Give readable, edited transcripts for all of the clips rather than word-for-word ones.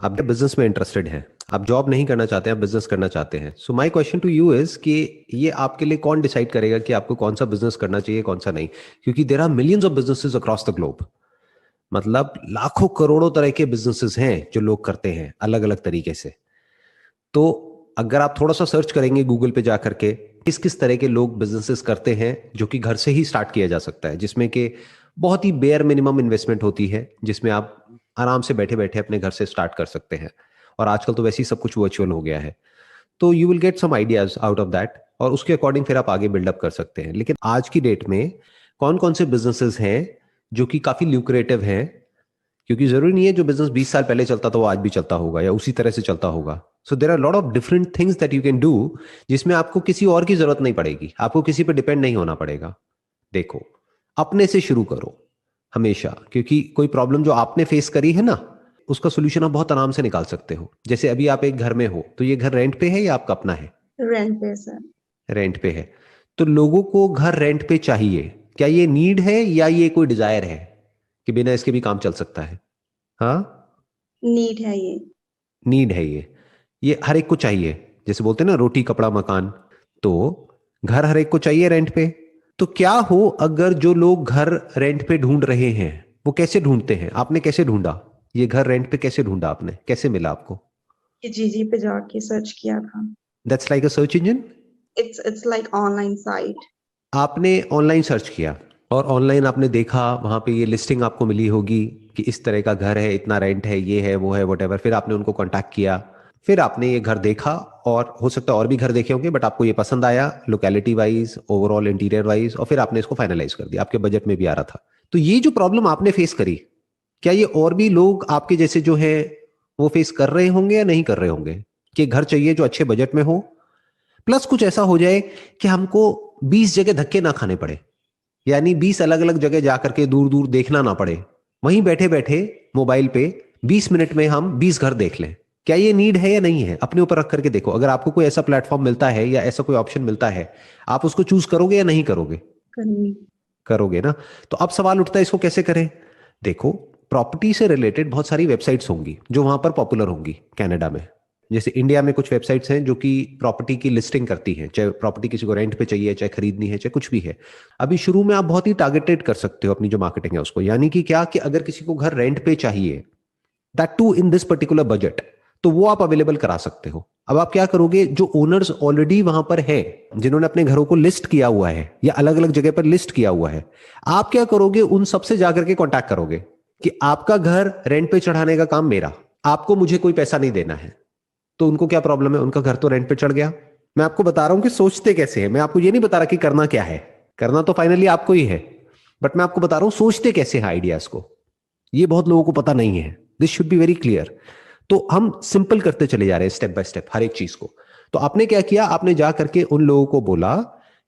आप बिजनेस में इंटरेस्टेड हैं, आप जॉब नहीं करना चाहते, आप बिजनेस करना चाहते हैं। So my question to you is कि ये आपके लिए कौन डिसाइड करेगा कि आपको कौन सा बिजनेस करना चाहिए, कौन सा नहीं? क्योंकि there are millions of businesses across the globe. मतलब लाखों करोड़ों तरह के बिजनेसेस हैं जो लोग करते हैं अलग अलग तरीके से। तो अगर आप थोड़ा सा सर्च करेंगे गूगल पे जा करके, किस किस तरह के लोग बिजनेसेस करते हैं जो कि घर से ही स्टार्ट किया जा सकता है, जिसमें कि बहुत ही बेयर मिनिमम इन्वेस्टमेंट होती है, जिसमें आप आराम से बैठे बैठे अपने घर से स्टार्ट कर सकते हैं। और आजकल तो वैसे ही सब कुछ वर्चुअल हो गया है। तो you will get some ideas out of that, और उसके अकॉर्डिंग फिर आप आगे बिल्डअप कर सकते हैं। लेकिन आज की डेट में कौन कौन से बिजनेसेस हैं जो कि काफी ल्यूक्रेटिव हैं? क्योंकि जरूरी नहीं है जो बिजनेस 20 साल पहले चलता था वो आज भी चलता होगा या उसी तरह से चलता होगा। So there are lot of different things that you can do, जिसमें आपको किसी और की जरूरत नहीं पड़ेगी, आपको किसी पर डिपेंड नहीं होना पड़ेगा। देखो, अपने से शुरू करो हमेशा, क्योंकि कोई प्रॉब्लम जो आपने फेस करी है ना, उसका सोल्यूशन आप बहुत आराम से निकाल सकते हो। जैसे अभी आप एक घर में हो, तो ये घर रेंट पे है या आपका अपना है? रेंट पे सर। रेंट पे है। तो लोगों को घर रेंट पे चाहिए, क्या ये नीड है या ये कोई डिजायर है कि बिना इसके भी काम चल सकता है? हाँ, नीड है ये। नीड है ये हर एक को चाहिए। जैसे बोलते हैं ना, रोटी कपड़ा मकान। तो घर हर एक को चाहिए रेंट पे। तो क्या हो अगर जो लोग घर रेंट पे ढूंढ रहे हैं, वो कैसे ढूंढते हैं? आपने कैसे ढूंढा ये घर रेंट पे? कैसे ढूंढा आपने, कैसे मिला आपको? ये जीजी पे जाके सर्च किया था। That's like a search engine. It's like online site. आपने ऑनलाइन सर्च किया और ऑनलाइन आपने देखा, वहां पे ये लिस्टिंग आपको मिली होगी कि इस तरह का घर है, इतना रेंट है, ये है, वो है, वटेवर। फिर आपने उनको कांटेक्ट किया, फिर आपने ये घर देखा, और हो सकता है और भी घर देखे होंगे, बट आपको ये पसंद आया locality wise, overall interior wise, और फिर आपने इसको फाइनलाइज कर दिया, आपके बजट में भी आ रहा था। तो ये जो प्रॉब्लम आपने फेस करी, क्या ये और भी लोग आपके जैसे जो है वो फेस कर रहे होंगे या नहीं कर रहे होंगे? कि घर चाहिए जो अच्छे बजट में हो, प्लस कुछ ऐसा हो जाए कि हमको 20 जगह धक्के ना खाने पड़े, यानी 20 अलग अलग जगह जाकर के दूर दूर देखना ना पड़े, वहीं बैठे बैठे मोबाइल पे 20 मिनट में हम 20 घर देख लें। क्या ये नीड है या नहीं है? अपने ऊपर रख करके देखो। अगर आपको कोई ऐसा प्लेटफॉर्म मिलता है या ऐसा कोई ऑप्शन मिलता है, आप उसको चूज करोगे या नहीं करोगे? करनी। करोगे ना। तो अब सवाल उठता है, इसको कैसे करें? देखो, प्रॉपर्टी से रिलेटेड बहुत सारी वेबसाइट्स होंगी जो वहां पर पॉपुलर होंगी कनाडा में। जैसे इंडिया में कुछ वेबसाइट्स हैं जो कि प्रॉपर्टी की लिस्टिंग करती हैं, चाहे प्रॉपर्टी किसी को रेंट पे चाहिए, चाहे खरीदनी है, चाहे कुछ भी है। अभी शुरू में आप बहुत ही टारगेटेड कर सकते हो अपनी जो मार्केटिंग है उसको, यानी कि क्या, कि अगर किसी को घर रेंट पे चाहिए, that too in this particular budget, तो वो आप अवेलेबल करा सकते हो। अब आप क्या करोगे, जो ओनर्स ऑलरेडी वहां पर है, जिन्होंने अपने घरों को लिस्ट किया हुआ है या अलग अलग जगह पर लिस्ट किया हुआ है, आप क्या करोगे, उन सबसे जाकर के कांटेक्ट करोगे कि आपका घर रेंट पे चढ़ाने का काम मेरा, आपको मुझे कोई पैसा नहीं देना है। तो उनको क्या प्रॉब्लम है? उनका घर तो रेंट पे चढ़ गया। मैं आपको बता रहा हूं कि सोचते कैसे हैं, मैं आपको ये नहीं बता रहा कि करना क्या है, करना तो फाइनली आपको ही है, बट मैं आपको बता रहा हूं सोचते कैसे हैं आइडियाज को। ये बहुत लोगों को पता नहीं है। This should be very clear. तो हम सिंपल करते चले जा रहे हैं स्टेप बाय स्टेप हर एक चीज को। तो आपने क्या किया, आपने जा करके उन लोगों को बोला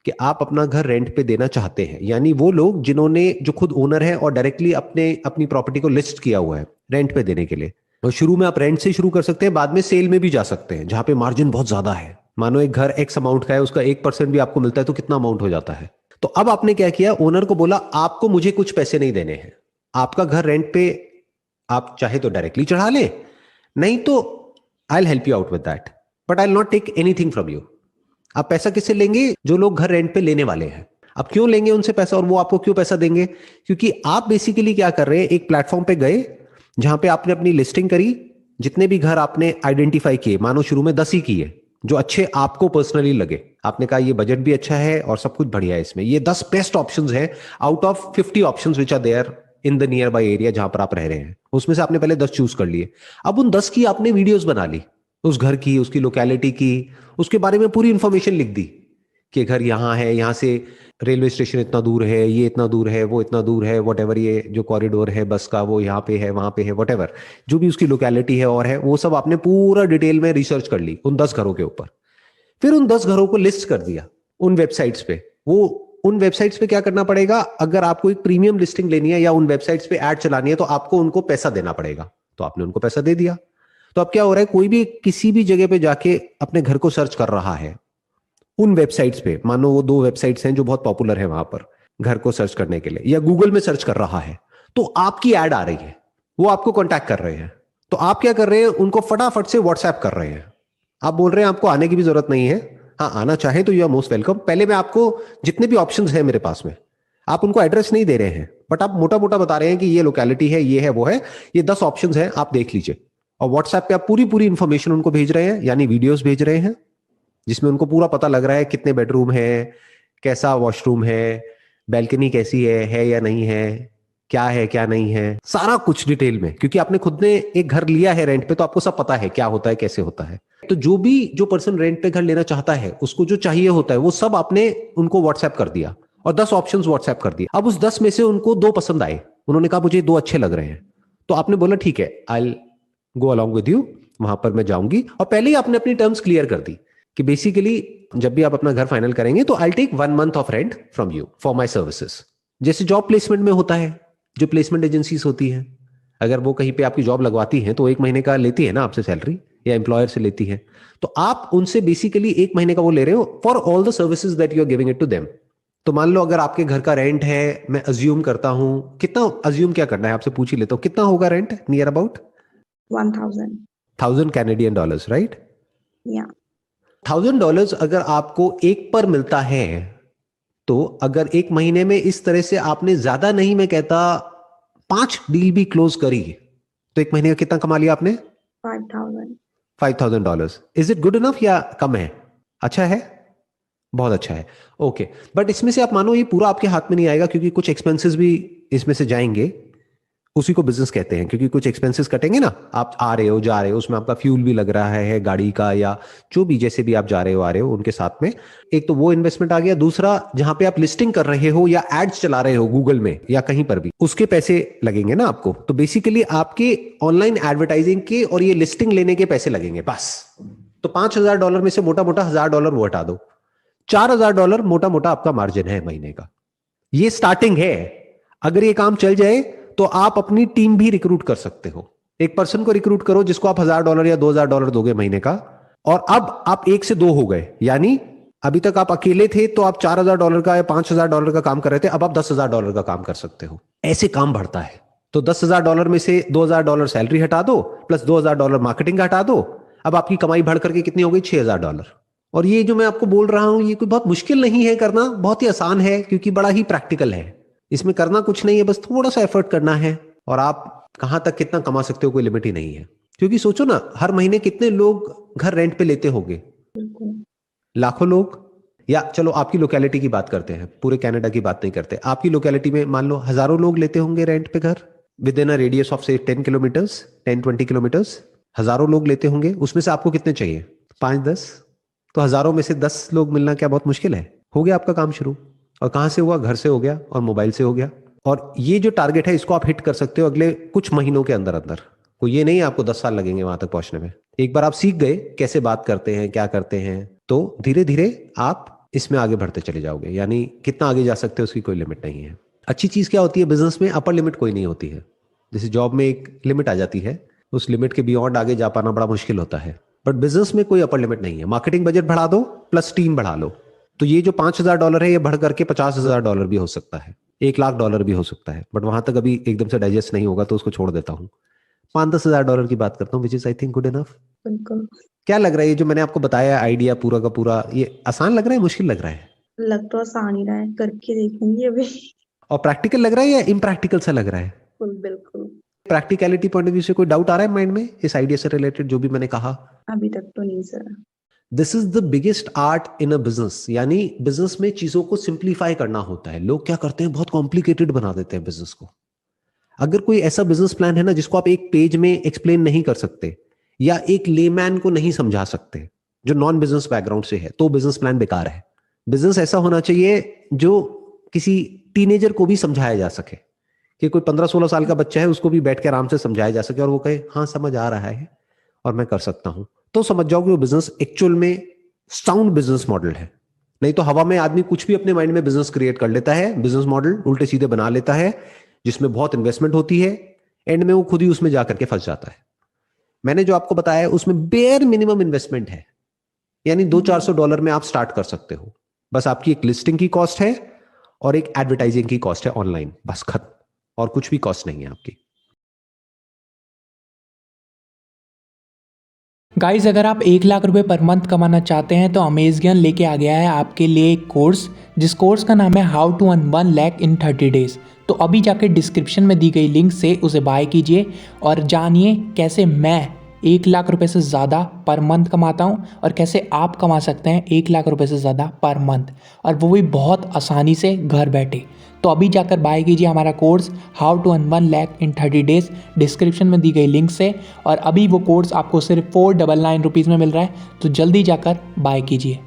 कि आप अपना घर रेंट पे देना चाहते हैं, यानी वो लोग जिन्होंने, जो खुद ओनर है और डायरेक्टली अपने अपनी प्रॉपर्टी को लिस्ट किया हुआ है रेंट पे देने के लिए। और शुरू में आप रेंट से शुरू कर सकते हैं, बाद में सेल में भी जा सकते हैं जहां पे मार्जिन बहुत ज्यादा है। मानो एक घर एक्स अमाउंट का है, उसका 1% भी आपको मिलता है तो कितना अमाउंट हो जाता है। तो अब आपने क्या किया, ओनर को बोला आपको मुझे कुछ पैसे नहीं देने हैं, आपका घर रेंट पे आप चाहे तो डायरेक्टली चढ़ा ले, नहीं तो I will help you out with that, but I will not take anything from you. आप पैसा किससे लेंगे? जो लोग घर रेंट पे लेने वाले हैं। अब क्यों लेंगे उनसे पैसा, और वो आपको क्यों पैसा देंगे? क्योंकि आप बेसिकली क्या कर रहे हैं, एक प्लेटफॉर्म पे गए जहां पे आपने अपनी लिस्टिंग करी, जितने भी घर आपने आइडेंटिफाई किए, मानो शुरू में 10 ही किए जो अच्छे आपको पर्सनली लगे, आपने कहा ये बजट भी अच्छा है और सब कुछ बढ़िया है इसमें, ये 10 बेस्ट ऑप्शंस हैं out of 50 options which are there in the nearby area जहां पर आप रह रहे हैं। उसमें से आपने पहले 10 चूज कर लिए। अब उन 10 की आपने वीडियोस बना ली, उस घर की, उसकी लोकेलिटी की, उसके बारे में पूरी इंफॉर्मेशन लिख दी कि घर यहाँ है, यहाँ से रेलवे स्टेशन इतना दूर है, ये इतना दूर है, वो इतना दूर है, वट ये जो कॉरिडोर है बस का वो यहाँ पे है, वहां पे है, वट जो भी उसकी लोकेलिटी है और है, वो सब आपने पूरा डिटेल में रिसर्च कर ली उन 10 घरों के ऊपर। फिर उन 10 घरों को लिस्ट कर दिया उन वेबसाइट्स पे। वो उन वेबसाइट्स पे क्या करना पड़ेगा, अगर आपको एक प्रीमियम लिस्टिंग लेनी है या उन वेबसाइट्स पे ऐड चलानी है, तो आपको उनको पैसा देना पड़ेगा। तो आपने उनको पैसा दे दिया। तो अब क्या हो रहा है, कोई भी किसी भी जगह पे जाके अपने घर को सर्च कर रहा है उन वेबसाइट्स पे, मानो वो 2 वेबसाइट्स हैं जो बहुत पॉपुलर है वहां पर घर को सर्च करने के लिए, या गूगल में सर्च कर रहा है, तो आपकी ऐड आ रही है, वो आपको कांटेक्ट कर रहे हैं। तो आप क्या कर रहे हैं, उनको फटाफट से व्हाट्सएप कर रहे हैं। आप बोल रहे हैं आपको आने की भी जरूरत नहीं है, हाँ आना चाहे तो यू आर मोस्ट वेलकम। पहले मैं आपको जितने भी ऑप्शंस हैं मेरे पास में, आप उनको एड्रेस नहीं दे रहे हैं, बट आप मोटा मोटा बता रहे हैं कि ये लोकेलिटी है, ये है, वो है, ये 10 ऑप्शंस हैं, आप देख लीजिए। और व्हाट्सएप पे आप पूरी पूरी इंफॉर्मेशन उनको भेज रहे हैं, यानी वीडियोस भेज रहे हैं जिसमें उनको पूरा पता लग रहा है कितने बेडरूम है, कैसा वॉशरूम है, बैल्कनी कैसी है या नहीं है, क्या है क्या नहीं है, सारा कुछ डिटेल में। क्योंकि आपने खुद ने एक घर लिया है रेंट पे, तो आपको सब पता है क्या होता है, कैसे होता है। तो जो पर्सन रेंट पे घर लेना चाहता है, उसको जो चाहिए होता है वो सब आपने उनको व्हाट्सएप कर दिया, और 10 ऑप्शंस व्हाट्सएप कर दिए। अब उस 10 में से उनको 2 पसंद आए, उन्होंने कहा मुझे 2 अच्छे लग रहे हैं, तो आपने बोला ठीक है, आई गो अलॉन्ग विद यू, वहां पर मैं जाऊंगी। और पहले ही आपने अपनी टर्म्स क्लियर कर दी कि बेसिकली जब भी आप अपना घर फाइनल करेंगे तो I take 1 month of rent from you for my services. जैसे जॉब प्लेसमेंट में होता है, जो प्लेसमेंट एजेंसीज होती हैं, अगर वो कहीं पे आपकी जॉब लगवाती हैं तो 1 महीने का लेती है ना आपसे सैलरी, या एम्प्लॉयर से लेती है, तो आप उनसे बेसिकली 1 महीने का वो ले रहे हो for all the services that you are giving it to them. तो मान लो अगर आपके घर का रेंट है, मैं अज्यूम करता हूं, कितना अज्यूम क्या करना है आपसे पूछ ही लेता हूं, कितना होगा rent near about? 1000. 1000 Canadian dollars, right? Yeah. $1000 अगर आपको एक पर मिलता है, तो अगर 1 महीने में इस तरह से आपने ज्यादा नहीं, मैं कहता 5 डील भी क्लोज करी, तो 1 महीने का कितना कमा लिया आपने? 5000. $5000। इज इट गुड इनफ या कम है? अच्छा है, बहुत अच्छा है। ओके, बट इसमें से आप मानो ये पूरा आपके हाथ में नहीं आएगा, क्योंकि कुछ एक्सपेंसेस भी इसमें से जाएंगे। उसी को बिजनेस कहते हैं, क्योंकि कुछ एक्सपेंसेस कटेंगे ना, आप आ रहे हो जा रहे हो, उसमें आपका फ्यूल भी लग रहा है गाड़ी का, या जो भी जैसे भी आप जा रहे हो आ रहे हो उनके साथ में। एक तो वो इन्वेस्टमेंट आ गया, दूसरा जहां पे आप लिस्टिंग कर रहे हो या एड्स चला रहे हो गूगल में या कहीं पर भी, उसके पैसे लगेंगे ना आपको। तो बेसिकली आपके ऑनलाइन एडवर्टाइजिंग के और ये लिस्टिंग लेने के पैसे लगेंगे बस। तो $5000 में से मोटा मोटा $1000 वो हटा दो, $4000 मोटा मोटा आपका मार्जिन है महीने का। ये स्टार्टिंग है। अगर ये काम चल जाए तो आप अपनी टीम भी रिक्रूट कर सकते हो। एक पर्सन को रिक्रूट करो जिसको आप $1000 या $2000 दोगे महीने का, और अब आप 1 से 2 हो गए, यानी अभी तक आप अकेले थे तो आप $4000 का या $5000 का काम कर रहे थे, अब आप $10,000 का काम कर सकते हो। ऐसे काम बढ़ता है। तो $10,000 में से $2000 सैलरी हटा दो, प्लस $2000 मार्केटिंग का हटा दो, अब आपकी कमाई बढ़ करके कितनी हो गई? $6000। और ये जो मैं आपको बोल रहा हूं, ये कोई बहुत मुश्किल नहीं है करना, बहुत ही आसान है, क्योंकि बड़ा ही प्रैक्टिकल है। इसमें करना कुछ नहीं है, बस थोड़ा सा एफर्ट करना है, और आप कहां तक कितना कमा सकते हो कोई लिमिट ही नहीं है। क्योंकि सोचो ना, हर महीने कितने लोग घर रेंट पे लेते होंगे? बिल्कुल. लाखों लोग। या चलो आपकी लोकेलिटी की बात करते हैं, पूरे कनाडा की बात नहीं करते, आपकी लोकेलिटी में मान लो हजारों लोग लेते होंगे रेंट पे घर, with in a radius of से 10 किलोमीटर्स, 10-20 किलोमीटर्स, हजारों लोग लेते होंगे। उसमें से आपको कितने चाहिए? 5-10। तो हजारों में से 10 लोग मिलना क्या बहुत मुश्किल है? हो गया आपका काम शुरू। और कहां से हुआ? घर से हो गया और मोबाइल से हो गया। और ये जो टारगेट है इसको आप हिट कर सकते हो अगले कुछ महीनों के अंदर अंदर। कोई ये नहीं है आपको 10 साल लगेंगे वहां तक पहुंचने में। एक बार आप सीख गए कैसे बात करते हैं, क्या करते हैं, तो धीरे धीरे आप इसमें आगे बढ़ते चले जाओगे। यानी कितना आगे जा सकते हो उसकी कोई लिमिट नहीं है। अच्छी चीज क्या होती है बिजनेस में? अपर लिमिट कोई नहीं होती है। जैसे जॉब में एक लिमिट आ जाती है, उस लिमिट के बियॉन्ड आगे जा पाना बड़ा मुश्किल होता है, बट बिजनेस में कोई अपर लिमिट नहीं है। मार्केटिंग बजट बढ़ा दो प्लस टीम बढ़ा लो, तो ये जो $5000 है ये बढ़ करके $50,000 भी हो सकता है, $1,00,000 भी हो सकता है, बट वहां तक अभी एकदम से डाइजेस्ट नहीं होगा तो उसको छोड़ देता हूँ। $5-10 की बात करता हूँ, which is I think good enough. बिल्कुल. क्या लग रहा है ये जो मैंने आपको बताया आइडिया पूरा का पूरा, ये आसान लग रहा है, मुश्किल लग रहा है? लग तो आसान ही रहा है, करके देखूंगी अभी. और प्रैक्टिकल लग रहा है या इम्प्रैक्टिकल सा लग रहा है? बिल्कुल बिल्कुल. प्रैक्टिकलिटी पॉइंट ऑफ व्यू से कोई डाउट आ रहा है माइंड में इस आइडिया से रिलेटेड जो भी मैंने कहा? अभी तक तो नहीं sir. This is the biggest art in a business. यानी बिजनेस में चीजों को सिंप्लीफाई करना होता है। लोग क्या करते हैं, बहुत कॉम्प्लिकेटेड बना देते हैं बिजनेस को। अगर कोई ऐसा बिजनेस प्लान है ना जिसको आप एक पेज में एक्सप्लेन नहीं कर सकते, या एक लेमैन को नहीं समझा सकते जो नॉन बिजनेस बैकग्राउंड से है, तो बिजनेस प्लान बेकार है। बिजनेस ऐसा होना चाहिए जो किसी टीनेजर को भी समझाया जा सके, कि कोई 15-16 साल का बच्चा है उसको भी बैठ के आराम से समझाया जा सके और वो कहे हाँ समझ आ रहा है और मैं कर सकता हूं, तो समझ जाओ कि वो बिजनेस एक्चुअल में साउंड बिजनेस मॉडल है। नहीं तो हवा में आदमी कुछ भी अपने माइंड में बिजनेस क्रिएट कर लेता है, बिजनेस मॉडल उल्टे सीधे बना लेता है, जिसमें बहुत इन्वेस्टमेंट होती है, एंड में वो खुद ही उसमें जाकर के फंस जाता है। मैंने जो आपको बताया है उसमें बेयर मिनिमम इन्वेस्टमेंट है, यानी $200-400 में आप स्टार्ट कर सकते हो। बस आपकी एक लिस्टिंग की कॉस्ट है और एक एडवर्टाइजिंग की कॉस्ट है ऑनलाइन, बस खत्म। और कुछ भी कॉस्ट नहीं है आपकी। गाइज अगर आप 1 लाख रुपए पर मंथ कमाना चाहते हैं तो अमेज़न लेके आ गया है आपके लिए एक कोर्स, जिस कोर्स का नाम है how to earn 1 lakh in 30 days. तो अभी जाके डिस्क्रिप्शन में दी गई लिंक से उसे बाय कीजिए और जानिए कैसे मैं 1 लाख रुपए से ज़्यादा पर मंथ कमाता हूँ और कैसे आप कमा सकते हैं 1 लाख रुपए से ज़्यादा पर मंथ, और वो भी बहुत आसानी से घर बैठे। तो अभी जाकर बाय कीजिए हमारा course how to earn 1 lakh in 30 days description में दी गई लिंक से, और अभी वो कोर्स आपको सिर्फ 499 रुपीज़ में मिल रहा है। तो जल्दी जाकर बाय कीजिए।